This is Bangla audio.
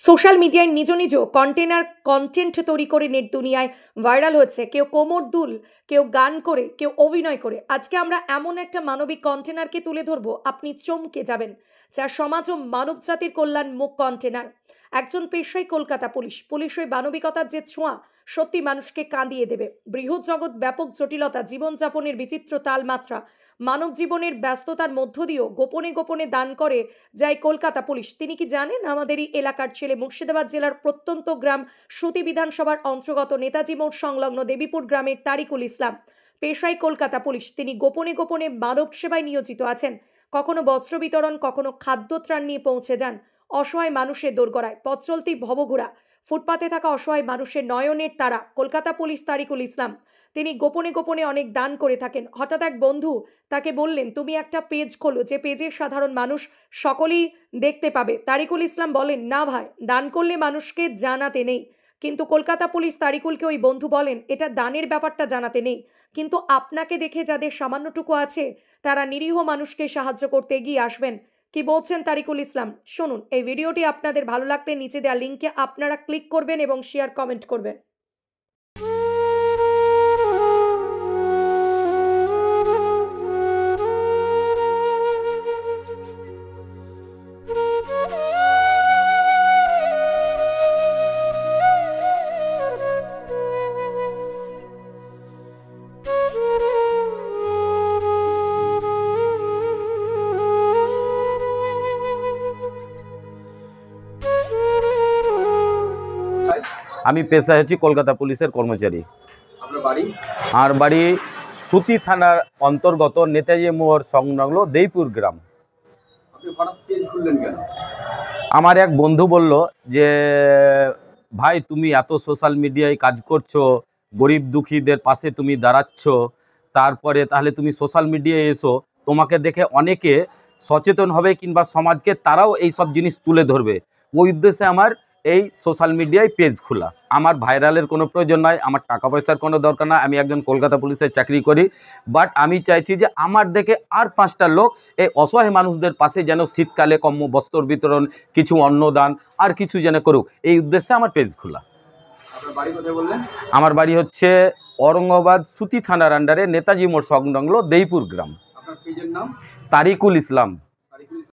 সোশ্যাল মিডিয়ায় নিজ নিজ কন্টেন্ট তৈরি করে নেট দুনিয়ায় ভাইরাল হচ্ছে। কেউ কোমর দুল, কেউ গান করে, কেউ অভিনয় করে। আজকে আমরা এমন একটা মানবিক কন্টেনারকে তুলে ধরবো, আপনি চমকে যাবেন, যা সমাজ ও মানব জাতির কল্যাণমুখ কন্টেনার। একজন পেশায় কলকাতা পুলিশ ওই মানবিকতার যে ছোঁয়া সত্যি মানুষকে কাঁদিয়ে দেবে। বৃহৎ জগৎ, ব্যাপক জটিলতা, জীবনযাপনের বিচিত্র তালমাত্রা, মানব জীবনের ব্যস্ততার মধ্য দিয়েও গোপনে গোপনে দান করে যায় কলকাতা পুলিশ। তিনি কি জানেন, আমাদেরই এলাকার ছেলে, মুর্শিদাবাদ জেলার প্রত্যন্ত গ্রাম সুতি বিধানসভার অন্তর্গত নেতাজি মোড় সংলগ্ন দেবীপুর গ্রামের তারিকুল ইসলাম পেশায় কলকাতা পুলিশ। তিনি গোপনে গোপনে মানব সেবায় নিয়োজিত আছেন। কখনো বস্ত্র বিতরণ, কখনো খাদ্যত্রাণ নিয়ে পৌঁছে যান অসহায় মানুষের দোরগোড়ায়। পথ চলতি ভবঘুরা, ফুটপাতে থাকা অসহায় মানুষের নয়নের তারা কলকাতা পুলিশ তারিকুল ইসলাম। তিনি গোপনে গোপনে অনেক দান করে থাকেন। হঠাৎ এক বন্ধু তাকে বললেন, তুমি একটা পেজ খোলো, যে পেজে সাধারণ মানুষ সকলেই দেখতে পাবে। তারিকুল ইসলাম বলেন, না ভাই, দান করলে মানুষকে জানাতে নেই। কিন্তু কলকাতা পুলিশ তারিকুলকে ওই বন্ধু বলেন, এটা দানের ব্যাপারটা জানাতে নেই, কিন্তু আপনাকে দেখে যাদের সামান্যটুকু আছে তারা নিরীহ মানুষকে সাহায্য করতে এগিয়ে আসবেন। কি বলছেন তারিকুল ইসলাম, শুনুন। এই ভিডিওটি আপনাদের ভালো লাগলে নিচে দেওয়া লিঙ্কে আপনারা ক্লিক করবেন এবং শেয়ার কমেন্ট করবেন। আমি পেশায় আছি কলকাতা পুলিশের কর্মচারী। আপনার বাড়ি? আর বাড়ি সুতি থানার অন্তর্গত নেতাজি মোড় সংলগ্ন দেইপুর গ্রাম। আপনি হঠাৎ পেজ খুললেন কেন? আমার এক বন্ধু বলল যে, ভাই তুমি এত সোশ্যাল মিডিয়ায় কাজ করছো, গরিব দুঃখীদের পাশে তুমি দাঁড়াচ্ছ, তারপরে তাহলে তুমি সোশ্যাল মিডিয়ায় এসো, তোমাকে দেখে অনেকে সচেতন হবে কিংবা সমাজকে তারাও এই সব জিনিস তুলে ধরবে। ওই উদ্দেশ্যে আমার এই সোশ্যাল মিডিয়ায় পেজ খোলা। আমার ভাইরালের কোনো প্রয়োজন নয়, আমার টাকা পয়সার কোনো দরকার নয়। আমি একজন কলকাতা পুলিশে চাকরি করি, বাট আমি চাইছি যে আমার দেখে আর 5টা লোক এই অসহায় মানুষদের পাশে যেন শীতকালে কম্য বস্ত্র বিতরণ, কিছু অন্নদান আর কিছু যেন করুক, এই উদ্দেশ্যে আমার পেজ খোলা। আপনার বাড়ি কোথায় বললেন? আমার বাড়ি হচ্ছে ঔরঙ্গাবাদ সুতি থানার আন্ডারে নেতাজি মোড় সংলগ্ন দেইপুর গ্রাম। আপনার পেজের নাম? তারিকুল ইসলাম।